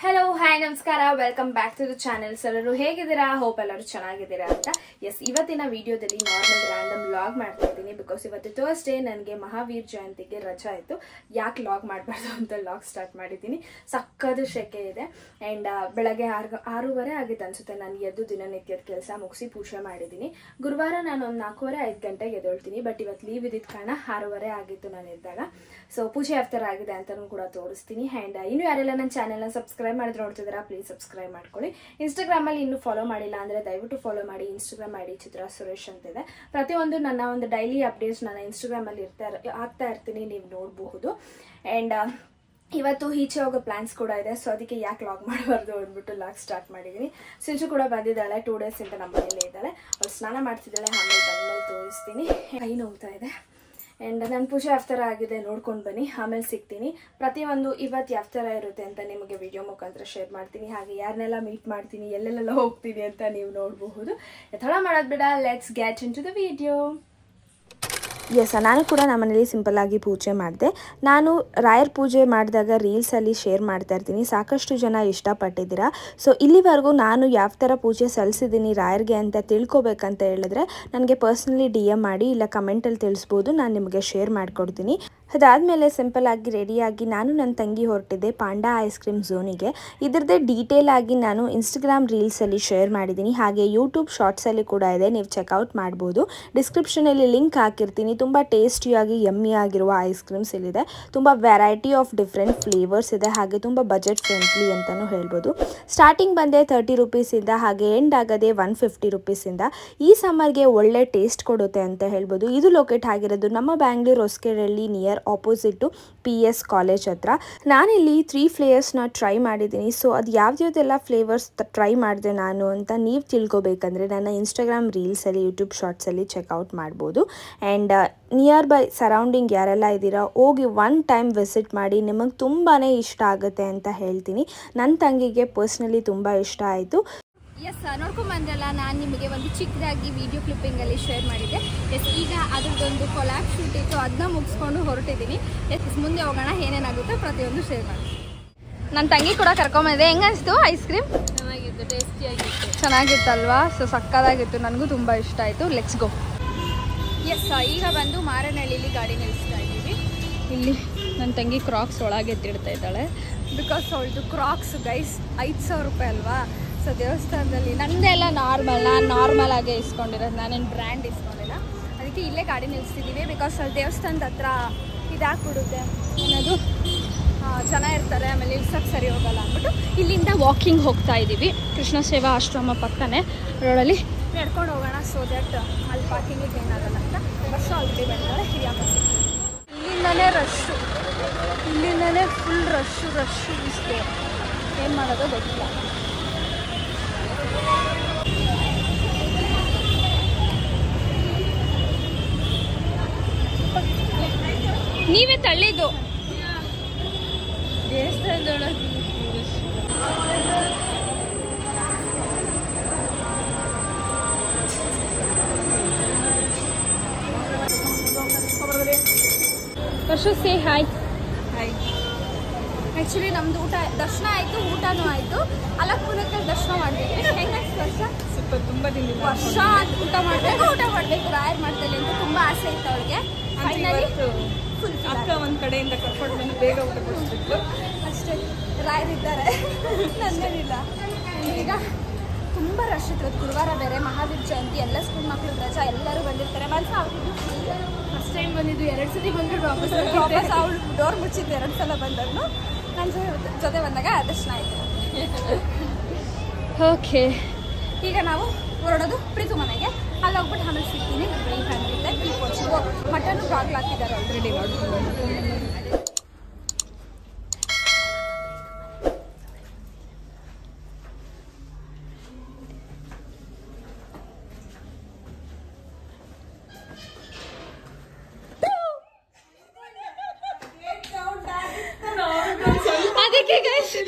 Hello, hi, ನಮಸ್ಕಾರ. Welcome back to the channel. ಎಲ್ಲರೂ ಹೇಗಿದ್ದೀರಾ? ಹೋಪ್ ಎಲ್ಲರೂ ಚೆನ್ನಾಗಿದ್ದೀರಾ ಅಂತ. ಎಸ್, ಇವತ್ತಿನ ವಿಡಿಯೋದಲ್ಲಿ ನಾರ್ಮಲ್ ರ್ಯಾಂಡಮ್ ವ್ಲಾಗ್ ಮಾಡ್ತಾ ಇದ್ದೀನಿ. ಬಿಕಾಸ್ ಇವತ್ತು ಥರ್ಸ್ಡೇ, ನನಗೆ ಮಹಾವೀರ್ ಜಯಂತಿಗೆ ರಜಾ ಇತ್ತು. ಯಾಕೆ ವ್ಲಾಗ್ ಮಾಡಬಾರ್ದು ಅಂತ ವ್ಲಾಗ್ ಸ್ಟಾರ್ಟ್ ಮಾಡಿದ್ದೀನಿ. ಸಕ್ಕದು ಶೆಕೆ ಇದೆ. ಆ್ಯಂಡ್ ಬೆಳಗ್ಗೆ 6:30 ಆಗಿತ್ತು ಅನ್ಸುತ್ತೆ ನಾನು ಎದ್ದು ದಿನನಿತ್ಯದ ಕೆಲಸ ಮುಗಿಸಿ ಪೂಜೆ ಮಾಡಿದ್ದೀನಿ. ಗುರುವಾರ ನಾನು ಒಂದು 4:30-5 ಗಂಟೆಗೆ ಎದ್ದೇಳ್ತೀನಿ. ಬಟ್ ಇವತ್ತು ಲೀವ್ ಇದ್ದಿದ್ದ ಕಾರಣ 6:30 ಆಗಿತ್ತು ನಾನು ಎದ್ದಾಗ. ಸೊ ಪೂಜೆ ಯಾವ ಥರ ಆಗಿದೆ ಅಂತಲೂ ಕೂಡ ತೋರಿಸ್ತೀನಿ. ಆ್ಯಂಡ್ ಇನ್ನು ಯಾರೆಲ್ಲ ನನ್ನ ಚಾನೆಲ್ನ ಸಬ್ಸ್ಕ್ರೈಬ್ ಮಾಡಿದ್ರೆ ನೋಡ್ತಿದ್ದೀರಾ, ಪ್ಲೀಸ್ ಸಬ್ಸ್ಕ್ರೈಬ್ ಮಾಡ್ಕೊಳ್ಳಿ. ಇನ್ಸ್ಟಾಗ್ರಾಮಲ್ಲಿ ಇನ್ನೂ ಫಾಲೋ ಮಾಡಿಲ್ಲ ಅಂದರೆ ದಯವಿಟ್ಟು ಫಾಲೋ ಮಾಡಿ. ಇನ್ಸ್ಟಾಗ್ರಾಮ್ ಐಡಿ ಚಿತ್ರ ಸುರೇಶ್ ಅಂತಿದೆ. ಪ್ರತಿಯೊಂದು ನನ್ನ ಒಂದು ಡೈಲಿ ಅಪ್ಡೇಟ್ಸ್ ನಾನು ಇನ್ಸ್ಟಾಗ್ರಾಮಲ್ಲಿ ಆಗ್ತಾ ಇರ್ತೀನಿ, ನೀವು ನೋಡಬಹುದು. ಆ್ಯಂಡ್ ಇವತ್ತು ಈಚೆ ಹೋಗೋ ಪ್ಲಾನ್ಸ್ ಕೂಡ ಇದೆ. ಸೊ ಅದಕ್ಕೆ ಯಾಕೆ ಲಾಗ್ ಮಾಡಬಾರ್ದು ಅಂದ್ಬಿಟ್ಟು ಲಾಗ್ ಸ್ಟಾರ್ಟ್ ಮಾಡಿದ್ದೀನಿ. ಸಿಂಚು ಕೂಡ ಬಂದಿದ್ದಾಳೆ, 2 ಡೇಸ್ ಇಂದ ನಮ್ಮ ಮನೇಲೇ ಇದ್ದಾಳೆ. ಅವಳು ಸ್ನಾನ ಮಾಡ್ತಿದ್ದಾಳೆ, ಆಮೇಲೆ ಬಂದ್ಮೇಲೆ ತೋರಿಸ್ತೀನಿ. ಕೈ ನೋವ್ತಾ ಇದೆ. ಆ್ಯಂಡ್ ನನ್ನ ಪೂಜೆ ಯಾವ ಥರ ಆಗಿದೆ ನೋಡ್ಕೊಂಡು ಬನ್ನಿ, ಆಮೇಲೆ ಸಿಗ್ತೀನಿ. ಪ್ರತಿಯೊಂದು ಇವತ್ತು ಯಾವ ಥರ ಇರುತ್ತೆ ಅಂತ ನಿಮಗೆ ವಿಡಿಯೋ ಮುಖಾಂತರ ಶೇರ್ ಮಾಡ್ತೀನಿ. ಹಾಗೆ ಯಾರನ್ನೆಲ್ಲ ಮೀಟ್ ಮಾಡ್ತೀನಿ, ಎಲ್ಲೆಲ್ಲೆಲ್ಲ ಹೋಗ್ತೀನಿ ಅಂತ ನೀವು ನೋಡಬಹುದು. ತಡ ಮಾಡೋದು ಬೇಡ, let's get into the video. Yes, ನಾನು ಕೂಡ ನಮ್ಮನೇಲಿ ಸಿಂಪಲ್ ಆಗಿ ಪೂಜೆ ಮಾಡಿದೆ. ನಾನು ರಾಯರ್ ಪೂಜೆ ಮಾಡಿದಾಗ ರೀಲ್ಸಲ್ಲಿ ಶೇರ್ ಮಾಡ್ತಾ ಇರ್ತೀನಿ, ಸಾಕಷ್ಟು ಜನ ಇಷ್ಟಪಟ್ಟಿದ್ದೀರಾ. ಸೊ ಇಲ್ಲಿವರೆಗೂ ನಾನು ಯಾವ ಥರ ಪೂಜೆ ಸಲ್ಲಿಸಿದ್ದೀನಿ ರಾಯರ್ಗೆ ಅಂತ ತಿಳ್ಕೊಬೇಕಂತ ಹೇಳಿದ್ರೆ ನನಗೆ ಪರ್ಸ್ನಲಿ DM ಮಾಡಿ, ಇಲ್ಲ ಕಮೆಂಟಲ್ಲಿ ತಿಳಿಸ್ಬೋದು, ನಾನು ನಿಮಗೆ ಶೇರ್ ಮಾಡಿಕೊಡ್ತೀನಿ. ಅದಾದಮೇಲೆ ಸಿಂಪಲ್ ಆಗಿ ರೆಡಿಯಾಗಿ ನಾನು ನನ್ನ ತಂಗಿ ಹೊರಟಿದ್ದೆ ಪಾಂಡಾ ಐಸ್ ಕ್ರೀಮ್ ಝೋನಿಗೆ. ಇದರದ್ದೇ ಡೀಟೇಲ್ ಆಗಿ ನಾನು ಇನ್ಸ್ಟಾಗ್ರಾಮ್ ರೀಲ್ಸಲ್ಲಿ ಶೇರ್ ಮಾಡಿದ್ದೀನಿ, ಹಾಗೆ ಯೂಟ್ಯೂಬ್ ಶಾರ್ಟ್ಸಲ್ಲಿ ಕೂಡ ಇದೆ, ನೀವು ಚೆಕ್ಔಟ್ ಮಾಡ್ಬೋದು. ಡಿಸ್ಕ್ರಿಪ್ಷನಲ್ಲಿ ಲಿಂಕ್ ಹಾಕಿರ್ತೀನಿ. ತುಂಬ ಟೇಸ್ಟಿಯಾಗಿ ಯಮ್ಮಿ ಆಗಿರುವ ಐಸ್ ಕ್ರೀಮ್ಸ್ ಇಲ್ಲಿದೆ. ತುಂಬ ವೆರೈಟಿ ಆಫ್ ಡಿಫ್ರೆಂಟ್ ಫ್ಲೇವರ್ಸ್ ಇದೆ, ಹಾಗೆ ತುಂಬ ಬಜೆಟ್ ಫ್ರೆಂಡ್ಲಿ ಅಂತಲೂ ಹೇಳ್ಬೋದು. ಸ್ಟಾರ್ಟಿಂಗ್ ಬಂದೆ 30 ರೂಪೀಸಿಂದ, ಹಾಗೆ ಎಂಡ್ ಆಗೋದೆ 150 ರೂಪೀಸಿಂದ. ಈ ಸಮ್ಮರ್ಗೆ ಒಳ್ಳೆ ಟೇಸ್ಟ್ ಕೊಡುತ್ತೆ ಅಂತ ಹೇಳ್ಬೋದು. ಇದು ಲೊಕೇಟ್ ಆಗಿರೋದು ನಮ್ಮ Bangalore Hosakerehalli near opposite PS college ಹತ್ರ. ನಾನಿಲ್ಲಿ 3 ಫ್ಲೇವರ್ಸ್ನ ಟ್ರೈ ಮಾಡಿದ್ದೀನಿ. ಸೊ ಅದು ಯಾವ್ದ್ಯಾವ್ದೆಲ್ಲ ಫ್ಲೇವರ್ಸ್ ಟ್ರೈ ಮಾಡಿದೆ ನಾನು ಅಂತ ನೀವು ತಿಳ್ಕೊಬೇಕಂದ್ರೆ ನನ್ನ ಇನ್ಸ್ಟಾಗ್ರಾಮ್ ರೀಲ್ಸಲ್ಲಿ, ಯೂಟ್ಯೂಬ್ ಶಾರ್ಟ್ಸಲ್ಲಿ ಚೆಕ್ಔಟ್ ಮಾಡ್ಬೋದು. ಆ್ಯಂಡ್ ನಿಯರ್ ಬೈ ಸರೌಂಡಿಂಗ್ ಯಾರೆಲ್ಲ ಇದ್ದೀರಾ, ಹೋಗಿ 1 ಟೈಮ್ ವಿಸಿಟ್ ಮಾಡಿ, ನಿಮಗೆ ತುಂಬಾ ಇಷ್ಟ ಆಗುತ್ತೆ ಅಂತ ಹೇಳ್ತೀನಿ. ನನ್ನ ತಂಗಿಗೆ ಪರ್ಸ್ನಲಿ ತುಂಬ ಇಷ್ಟ ಆಯಿತು. ಎಸ್, ನೋಡ್ಕೊಂಬಂದ್ರಲ್ಲ, ನಾನು ನಿಮಗೆ ಒಂದು ಚಿಕ್ಕದಾಗಿ ವಿಡಿಯೋ ಕ್ಲಿಪ್ಪಿಂಗಲ್ಲಿ ಶೇರ್ ಮಾಡಿದ್ದೆ. ಎಸ್, ಈಗ ಅದರದ್ದೊಂದು ಕೊಲಾಬ್ ಶೂಟ್ ಇತ್ತು, ಅದನ್ನ ಮುಗಿಸ್ಕೊಂಡು ಹೊರಟಿದ್ದೀನಿ. ಎಸ್, ಮುಂದೆ ಹೋಗೋಣ, ಏನೇನಾಗುತ್ತೋ ಪ್ರತಿಯೊಂದು ಶೇರ್ ಮಾಡಿ. ನನ್ನ ತಂಗಿ ಕೂಡ ಕರ್ಕೊಂಬಂದಿದೆ. ಹೆಂಗನ್ನಿಸ್ತು ಐಸ್ ಕ್ರೀಮ್? ಚೆನ್ನಾಗಿತ್ತು, ಟೇಸ್ಟಿಯಾಗಿತ್ತು. ಚೆನ್ನಾಗಿತ್ತಲ್ವಾ? ಸೊ ಸಕ್ಕದಾಗಿತ್ತು, ನನಗೂ ತುಂಬ ಇಷ್ಟ ಆಯಿತು. Let's go. ಎಸ್, ಈಗ ಬಂದು ಮಾರನಹಳ್ಳಿಲಿ ಗಾಡಿ ನಿಲ್ಲಿಸ್ತಾ ಇದ್ದೀವಿ. ಇಲ್ಲಿ ನನ್ನ ತಂಗಿ ಕ್ರಾಕ್ಸ್ ಒಳಗೆ ಎತ್ತಿಡ್ತಾ ಇದ್ದಾಳೆ. ಬಿಕಾಸ್ ಅವಳದು ಕ್ರಾಕ್ಸ್ ಗೈಸ್ 5,000 ರೂಪಾಯಿ ಅಲ್ವಾ. ಸೊ ದೇವಸ್ಥಾನದಲ್ಲಿ ನಂದೆಲ್ಲ ನಾನು ನಾರ್ಮಲ್ ಆಗೇ ಇಸ್ಕೊಂಡಿರೋದು, ನಾನೇನು ಬ್ರ್ಯಾಂಡ್ ಇಸ್ಕೊಂಡಿಲ್ಲ. ಅದಕ್ಕೆ ಇಲ್ಲೇ ಗಾಡಿ ನಿಲ್ಲಿಸ್ತಿದ್ದೀವಿ. ಬಿಕಾಸ್ ಅಲ್ಲಿ ದೇವಸ್ಥಾನದ ಹತ್ರ ಇದಾಗ್ಬಿಡುತ್ತೆ ಅನ್ನೋದು, ಜನ ಇರ್ತಾರೆ, ಆಮೇಲೆ ಇಳ್ಸೋಕ್ಕೆ ಸರಿ ಹೋಗಲ್ಲ ಅಂದ್ಬಿಟ್ಟು ಇಲ್ಲಿಂದ ವಾಕಿಂಗ್ ಹೋಗ್ತಾ ಇದ್ದೀವಿ. ಕೃಷ್ಣ ಸೇವಾ ಆಶ್ರಮ ಪಕ್ಕನೇ ರೋಡಲ್ಲಿ ನಡ್ಕೊಂಡು ಹೋಗೋಣ. ಸೊ ದಟ್ ಅಲ್ಲಿ ಪಾರ್ಕಿಂಗಿಗೆ ಏನಾಗಲ್ಲ ಅಂತ. ಬಸ್ಸು ಆಲ್ರೆಡಿ ಬಂದರೆ ಹಿರಿಯ ಬಸ್. ಇಲ್ಲಿಂದನೇ ರಶ್ಶು, ಇಲ್ಲಿಂದನೇ ಫುಲ್ ರಶ್ಶು ಇಷ್ಟೇ. ಏನು ಮಾಡೋದು ಗೊತ್ತಿಲ್ಲ. ನೀವೇ ತಳ್ಳಿದ್ದು ದೇವಸ್ಥಾನದೊಳಗೆ. ವರ್ಷ ಸೇ ಹಾಯ್. ಆ್ಯಕ್ಚುಲಿ ನಮ್ದು ಊಟ ದರ್ಶನ ಆಯಿತು, ಊಟನೂ ಆಯಿತು. ಅಲಕ್ಕುಲಕ್ಕೆ ದರ್ಶನ ಮಾಡಿದ್ವಿ. ಹೆಂಗಾಯ್ತು ವರ್ಷ? ಸೂಪರ್, ತುಂಬ ದಿನ ವರ್ಷ ಊಟ ಮಾಡಬೇಕು ರಾಯರ್ ಮಾಡ್ತೇನೆ ಅಂತ ತುಂಬ ಆಸೆ ಇತ್ತು ಅವಳಿಗೆ. ಫೈನಲಿ ಫುಲ್ ಅಕ್ಕ ಒಂದು ಕಡೆಯಿಂದ ಕರ್ಕೊಂಡು ಬಂದು ಬೇಗ ಊಟ ಕೊಡಿಸ್ಬಿಟ್ಟು ಅಷ್ಟೇ. ರಾಯರಿದ್ದಾರೆ, ನನ್ನೇನಿಲ್ಲ. ಈಗ ತುಂಬ ರಶ್ ಇತ್ತು. ಗುರುವಾರ ಬೇರೆ ಮಹಾವೀರ್ ಜಯಂತಿ, ಎಲ್ಲ ಸ್ಕೂಲ್ ಮಕ್ಕಳು ರಜಾ, ಎಲ್ಲರೂ ಬಂದಿರ್ತಾರೆ. ಫಸ್ಟ್ ಟೈಮ್ ಬಂದಿದ್ದು, 2 ಸತಿ ಬಂದ್ಬಿಟ್ಟು ವಾಪಸ್ ಅವಳು ಡೋರ್ ಮುಚ್ಚಿದ್ದು 2 ಸಲ ಬಂದವನು. ನನ್ನ ಜೊತೆ ಬಂದಾಗ ದರ್ಶನ ಆಯಿತು. ಓಕೆ, ಈಗ ನಾವು ಹೊರಡೋದು ಪ್ರೀತು ಮನೆಗೆ. ಅಲ್ಲಿ ಹೋಗ್ಬಿಟ್ಟು ಆಮೇಲೆ ಸಿಗ್ತೀನಿ. ಬರೀ ಫ್ಯಾಮಿಲಿಂದ ಮಟನ್ ಬಾಗ್ಲು ಹಾಕಿದ್ದಾರೆ ಆಲ್ರೆಡಿ ಮಾಡ್ಕೊಂಡು. ಅದಕ್ಕೆ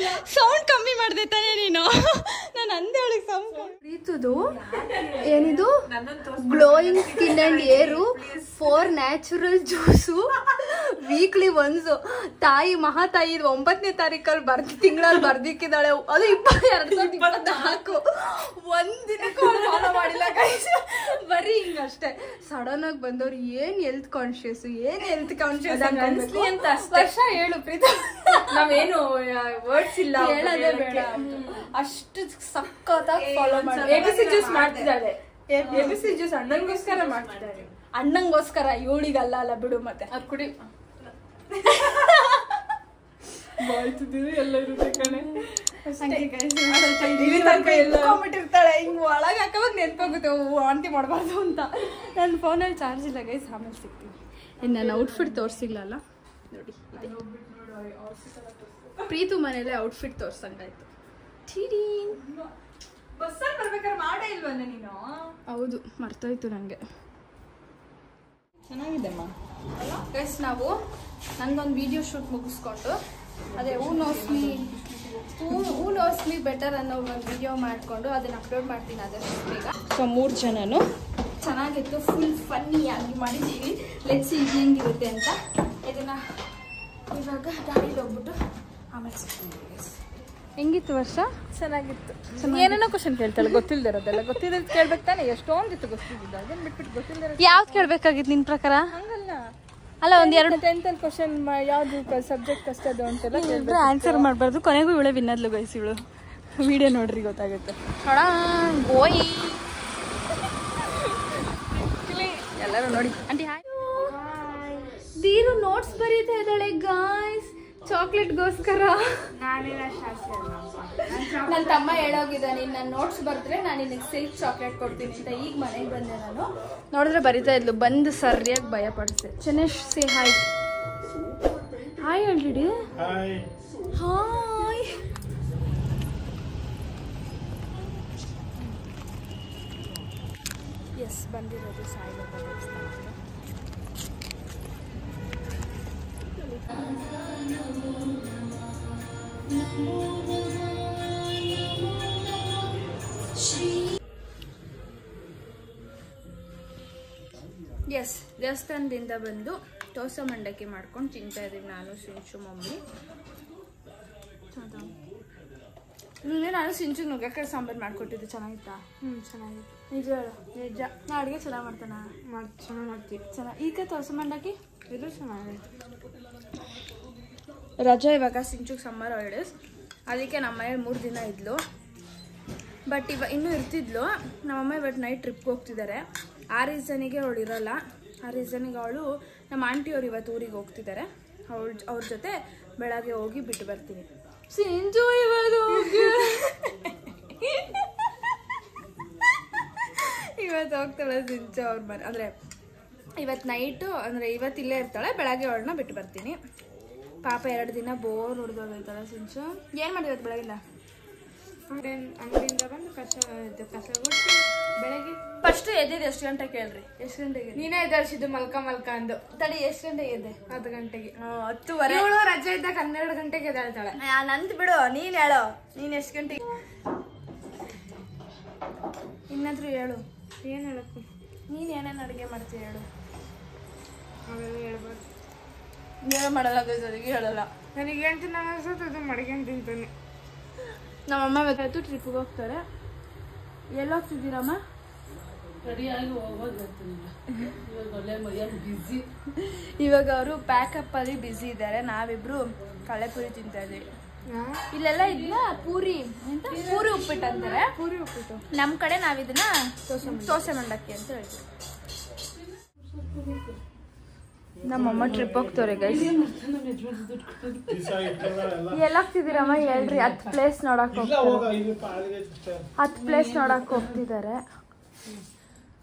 ಸೌಂಡ್ ಕಮ್ಮಿ ಮಾಡಿದೆ ತಾನೇ ನೀನು? ನಾನು ಪ್ರೀತುದು ಏನಿದು ಗ್ಲೋಯಿಂಗ್ ಸ್ಕಿನ್ ಅಂಡ್ ಏರು 4 ನ್ಯಾಚುರಲ್ ಜ್ಯೂಸು ವೀಕ್ಲಿ ಒನ್ಸ್ ತಾಯಿ ಮಹಾತಾಯಿ 9ನೇ ತಾರೀಕಲ್ಲಿ ತಿಂಗಳಲ್ಲಿ ಬರ್ದಿಕ್ಕಿದ್ದಾಳೆ. ಅದು 2024 ಒಂದಿನಕ್ಕೂ ಫಾಲೋ ಮಾಡಿಲ್ಲ ಗೈಸ್. ಬರೀ ಹಿಂಗಷ್ಟೇ ಸಡನ್ ಆಗಿ ಬಂದವ್ರು ಏನ್ ಹೆಲ್ತ್ ಕಾನ್ಶಿಯಸ್ ಅಂತ ವರ್ಷ ಹೇಳು ಪ್ರೀತು. ನಾವೇನು ವರ್ಡ್ಸ್ ಇಲ್ಲ ಹೇಳೋದೇ ಬೇಡ. ಅಷ್ಟು ಸಖತ್ತಾಗಿ ಫಾಲೋ ಮಾಡಿ ABC ಜ್ಯೂಸ್ ಮಾಡ್ತಿದ್ದಾಳೆ. ABC ಜ್ಯೂಸ್ ಅಣ್ಣಂಗೋಸ್ಕರ ಮಾಡ್ತಿದ್ದಾರೆ. ಅಣ್ಣಂಗೋಸ್ಕರ ಇವಳಿಗಲ್ಲ ಅಲ್ಲ ಬಿಡು. ಮತ್ತೆ ಅದು ಕುಡಿ ಬಾಯ್ತಿದ್ದೀವಿ ಎಲ್ಲ ಇರುತ್ತೆ ಕಣೆ. ಇಟ್ಕೊಂಡಿರ್ತಾಳೆ ಹಿಂಗ್ ಒಳಗೆ ಹಾಕೋವಾಗ ನೆನ್ಪಾಗುತ್ತೆ ವಾಂತಿ ಮಾಡಬಾರ್ದು ಅಂತ. ನನ್ನ ಫೋನಲ್ಲಿ ಚಾರ್ಜ್ ಇಲ್ಲ ಗೈಸ್, ಆಮೇಲೆ ಸಿಗ್ತೀನಿ. ನನ್ನ ಔಟ್ಫಿಟ್ ತೋರಿಸಿಲ್ಲಲ್ಲ ನೋಡಿ. ಪ್ರೀತು ಮನೇಲೆ ಔಟ್ಫಿಟ್ ತೋರ್ಸಂಗಾಯ್ತು. ಬಸ್ಸಲ್ಲಿ ಬರ್ಬೇಕಾದ್ರೆ ಮಾಡೇ ಇಲ್ವಲ್ಲ ನೀನು? ಹೌದು, ಮರ್ತೋಯ್ತು ನನಗೆ. ಚೆನ್ನಾಗಿದೆಮ್ಮ ಗೈಸ್, ನಾವು ನಂದೊಂದು ವಿಡಿಯೋ ಶೂಟ್ ಮುಗಿಸ್ಕೊಂಡು ಅದೇ ಹೂ ನೋಸ್ ಮೀ ಬೆಟರ್ ಅನ್ನೋ ಒಂದು ವಿಡಿಯೋ ಮಾಡಿಕೊಂಡು ಅದನ್ನ ಅಪ್ಲೋಡ್ ಮಾಡ್ತೀನಿ ಆದಷ್ಟು ಬೇಗ. ಸೊ 3 ಜನನು ಚೆನ್ನಾಗಿತ್ತು, ಫುಲ್ ಫನ್ನಿಯಾಗಿ ಮಾಡಿದ್ದೀವಿ. ಲೆಟ್ಸ್ ಸಿ ಹೆಂಗಿರುತ್ತೆ ಅಂತ. ಇದನ್ನ ಇವಾಗ ಗಾಡಿಗೆ ಹೋಗ್ಬಿಟ್ಟು ಆಮೇಲೆ ಸಿಗ್ತೀನಿ. ಹೆಂಗಿತ್ತು ವರ್ಷ? ಚೆನ್ನಾಗಿತ್ತು. ಏನೇನೋ ಕ್ವಶನ್ ಕೇಳ್ತಾಳೆ, ಗೊತ್ತಿಲ್ದಿರೋದೆಲ್ಲ. ಗೊತ್ತಿರೋದು ಕೇಳ್ಬೇಕು ತಾನೆ. ಎಷ್ಟೊಂದಿತ್ತು ಗೊತ್ತಿದ್ದಿದ್ದು, ಅದನ್ನ ಬಿಟ್ಬಿಟ್ಟು ಗೊತ್ತಿಲ್ದಿರೋದು ಯಾವ್ದು ಕೇಳ್ಬೇಕಾಗಿತ್ತು ನಿನ್ ಪ್ರಕಾರ? ಹಂಗಲ್ಲ ಅಲ್ಲ, ಒಂದ್ 2 10th ಕ್ವಶನ್ ಯಾವ್ದು ಸಬ್ಜೆಕ್ಟ್ ಅಷ್ಟದು ಅಂತೆಲ್ಲ ಆನ್ಸರ್ ಮಾಡಬಾರ್ದು. ಕೊನೆಗೂ ಇವಳೆ ವಿನ್ನದ್ಲು ಗೈಸ್. ಇವಳು ವಿಡಿಯೋ ನೋಡ್ರಿ ಗೊತ್ತಾಗುತ್ತೆ. ಗೋಯಿ ಎಲ್ಲರೂ ನೋಡಿ. Aunty hi. ದೀರು ನೋಟ್ಸ್ ಬರೀತಾ ಇದ್ದಾಳೆ ಗಾಯ್ಸ್, ಚಾಕ್ಲೇಟ್ಗೋಸ್ಕರ. ನನ್ನ ತಮ್ಮ ಹೇಳೋಗಿದ್ದಾನೆ, ನನ್ನ ನೋಟ್ಸ್ ಬರೆದ್ರೆ ನಾನು ನಿನಗೆ ಸಿಲ್ಕ್ ಚಾಕ್ಲೇಟ್ ಕೊಡ್ತೀನಿ ಅಂತ. ಈಗ ಮನೆಗೆ ಬಂದೆ ನಾನು, ನೋಡಿದ್ರೆ ಬರಿತಾ ಇದ್ಲು. ಬಂದು ಸರಿಯಾಗಿ ಭಯ ಪಡಿಸ್ದೆ. Chennesh say hi. Hi already. Hi. Yes, ಬಂದಿರೋದು ಸಾಯಿಬಾಬಾ ದೇವಸ್ಥಾನಕ್ಕೆ. ಎಸ್, ದೇವಸ್ಥಾನದಿಂದ ಬಂದು ದೋಸೆ ಮಂಡಕ್ಕಿ ಮಾಡ್ಕೊಂಡು ತಿಂತಾ ಇದೀವಿ ನಾನು, ಸಿಂಚು, ಮಮ್ಮಿ. ನಿನ್ನೆ ನಾನು ಸಿಂಚು ನುಗ್ಗೆಕಾಯಿ ಸಾಂಬಾರು ಮಾಡ್ಕೊಟ್ಟಿದ್ದೆ. ಚೆನ್ನಾಗಿತ್ತಾ? ಚೆನ್ನಾಗಿತ್ತು. ನಿಜ ಹೇಳು, ನಿಜ. ನಾ ಅಡುಗೆ ಚೆನ್ನಾಗಿ ಮಾಡ್ತಾನ? ಚೆನ್ನಾಗಿ ಮಾಡ್ತೀವಿ. ಚೆನ್ನಾಗಿ. ಈಗ ದೋಸೆ ಮಂಡಕ್ಕಿ ಇದು ಚೆನ್ನಾಗಿದೆ. ರಜಾ ಇವಾಗ ಸಿಂಚುಗೆ ಸಮ್ಮರ್ ಹಾಲಿಡೇಸ್, ಅದಕ್ಕೆ ನಮ್ಮ ಮನೇಲಿ 3 ದಿನ ಇದ್ಲು. ಬಟ್ ಇನ್ನೂ ಇರ್ತಿದ್ಲು. ನಮ್ಮಮ್ಮ ಇವತ್ತು ನೈಟ್ ಟ್ರಿಪ್ಗೆ ಹೋಗ್ತಿದ್ದಾರೆ. ಆ ರೀಸನಿಗೆ ಅವಳು ಇರೋಲ್ಲ. ಆ ರೀಸನಿಗೆ ಅವಳು ನಮ್ಮ ಆಂಟಿಯವ್ರು ಇವತ್ತು ಊರಿಗೆ ಹೋಗ್ತಿದ್ದಾರೆ. ಅವ್ರ ಜೊತೆ ಬೆಳಗ್ಗೆ ಹೋಗಿ ಬಿಟ್ಟು ಬರ್ತೀನಿ. ಸಿಂಚು ಇವತ್ತು ಹೋಗ್ತಾಳೆ ಸಿಂಚು ಅವ್ರ ಮನೆ. ಅಂದರೆ ಇವತ್ತು ನೈಟು, ಅಂದರೆ ಇವತ್ತು ಇಲ್ಲೇ ಇರ್ತಾಳೆ. ಬೆಳಗ್ಗೆ ಅವಳನ್ನ ಬಿಟ್ಟು ಬರ್ತೀನಿ. ಪಾಪ 2 ದಿನ ಬೋರ್ ಹೊಡೆದೋಗೈತಾಳೆ ಸಿಂಚು. ಏನು ಮಾಡಿರೋದು ಬೆಳಗಿಂದ? ಅಂಗಡಿಯಿಂದ ಬಂದು ಕಸ ಗುಡಿಸಿ ಬೆಳಗ್ಗೆ ಫಸ್ಟ್ ಎದ್ದಿದ್ದು ಎಷ್ಟು ಗಂಟೆಗೆ ಕೇಳ್ರಿ? ಎಷ್ಟು ಗಂಟೆಗೆ? ನೀನೇ ಎದ್ದರ್ಸಿದ್ದು ಮಲ್ಕ ಅಂದು. ತಡಿ, ಎಷ್ಟು ಗಂಟೆಗೆ ಎದ್ದೆ? 10 ಗಂಟೆಗೆ. 10:30. ಇವಳು ರಜೆ ಇದ್ದಾಗ 12 ಗಂಟೆಗೆ ಎದ್ದಾಳ್ತಾಳೆ. ನಂದು ಬಿಡು, ನೀನ್ ಹೇಳು. ನೀನ್ ಎಷ್ಟು ಗಂಟೆಗೆ? ಇನ್ನಾದ್ರೂ ಹೇಳು. ಏನು ಹೇಳಕ್ಕು? ನೀನ್ ಏನೇನು ಅಡುಗೆ ಮಾಡ್ತೀಯ ಹೇಳು. ಅವೆಲ್ಲ ಹೇಳ್ಬಾರ್ದು. ಏನೋ ಮಾಡಲ್ಲ ಅದಕ್ಕೆ ಹೇಳಲ್ಲ. ನನಗೆ ಏನು ತಿನ್ನೋದು ಅನ್ಸುತ್ತೆ ಅದು ಮಡ್ಕೊಂಡು ತಿಂತಾನೆ. ನಮ್ಮಮ್ಮ ಇವತ್ತು ಟ್ರಿಪ್ಗೆ ಹೋಗ್ತಾರೆ. ಎಲ್ಲಿ ಹೋಗ್ತಿದ್ದೀರಮ್ಮ? ರೆಡಿಯಾಗಿ ಹೋಗೋದು. ಇವಾಗ ಅವರು ಪ್ಯಾಕಪ್ ಅಲ್ಲಿ ಬಿಸಿ ಇದ್ದಾರೆ. ನಾವಿಬ್ರು ಕಳೆಪುರಿ ತಿಂತಾ ಇದೀವಿ. ಇಲ್ಲೆಲ್ಲ ಇದನ್ನ ಪೂರಿ ಉಪ್ಪಿಟ್ಟು ಅಂತಾರೆ. ಪೂರಿ ಉಪ್ಪಿಟ್ಟು. ನಮ್ ಕಡೆ ನಾವಿದನ್ನ ದೋಸೆ ಮಂಡಕ್ಕಿ ಅಂತ ಹೇಳ್ತೀವಿ. ನಮ್ಮಮ್ಮ ಟ್ರಿಪ್ ಹೋಗ್ತವ್ರೆ ಗೈಸ್. ಎಲ್ಲೋಗ್ತಿದ್ದೀರಮ್ಮ ಹೇಳ್ರಿ. 10 ಪ್ಲೇಸ್ ನೋಡಕ್ ಹೋಗ್ತಾರೆ. 10 ಪ್ಲೇಸ್ ನೋಡಕ್ ಹೋಗ್ತಿದ್ದಾರೆ.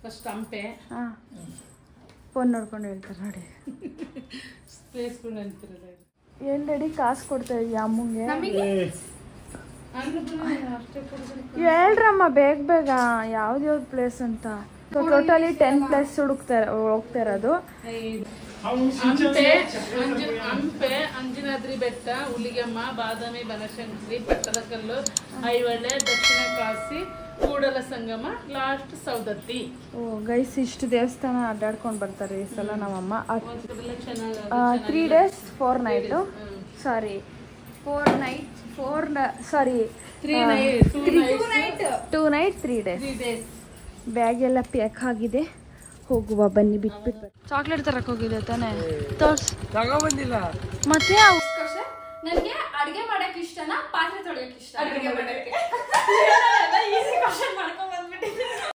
ಫಸ್ಟ್ ಹಂಪೆ. ಫೋನ್ ನೋಡ್ಕೊಂಡು ಹೇಳ್ತಾರೆ ನೋಡಿ. ಏನ್ ರೆಡಿ ಕಾಸು ಕೊಡ್ತಾ ಇದೀಯ ಅಮ್ಮಂಗೆ? ಹೇಳ್ರಮ್ಮ ಬೇಗ ಬೇಗ ಯಾವ್ದು ಪ್ಲೇಸ್ ಅಂತ. ಟೋಟಲಿ 10 ಪ್ಲೇಸ್ ಹೋಗ್ತಾ ಇರೋದು. ಹಂಪೆ, ಅಂಜನಾದ್ರಿ ಬೆಟ್ಟ, ಹುಲಿಗೆಮ್ಮ, ಬಾದಾಮಿ, ಬನಶಂಕರಿ, ಪಟ್ಟದಕಲ್ಲು, ಐಹೊಳೆ, ದಕ್ಷಿಣ ಕಾಶಿ, ಕೂಡಲ ಸಂಗಮ, ಲಾಸ್ಟ್ ಸೌದತ್ತಿ. ಓ ಗೈಸ್, ಇಷ್ಟು ದೇವಸ್ಥಾನ ಅಡ್ಡಾಡ್ಕೊಂಡು ಬರ್ತಾರೆ ಈ ಸಲ ನಮ್ಮಮ್ಮ. 3 days 4 night, ಸಾರಿ 2 night 3 days. ಬ್ಯಾಗ್ ಎಲ್ಲ ಪ್ಯಾಕ್ ಆಗಿದೆ. ಹೋಗುವ ಬನ್ನಿ, ಬಿಟ್ಬಿಟ್ಟು ಚಾಕ್ಲೇಟ್ ತರಕ್ ಹೋಗಿದೆ ತಾನೆ, ತಗೊಂಡಿಲ್ಲ. ಮತ್ತೆ ನನಗೆ ಅಡಿಗೆ ಮಾಡಕ್ ಇಷ್ಟನಾ, ಪಾತ್ರೆ ತೊಳೆಯಕ್ ಇಷ್ಟ? ಅಡಿಗೆ ಮಾಡಕ್ಕೆ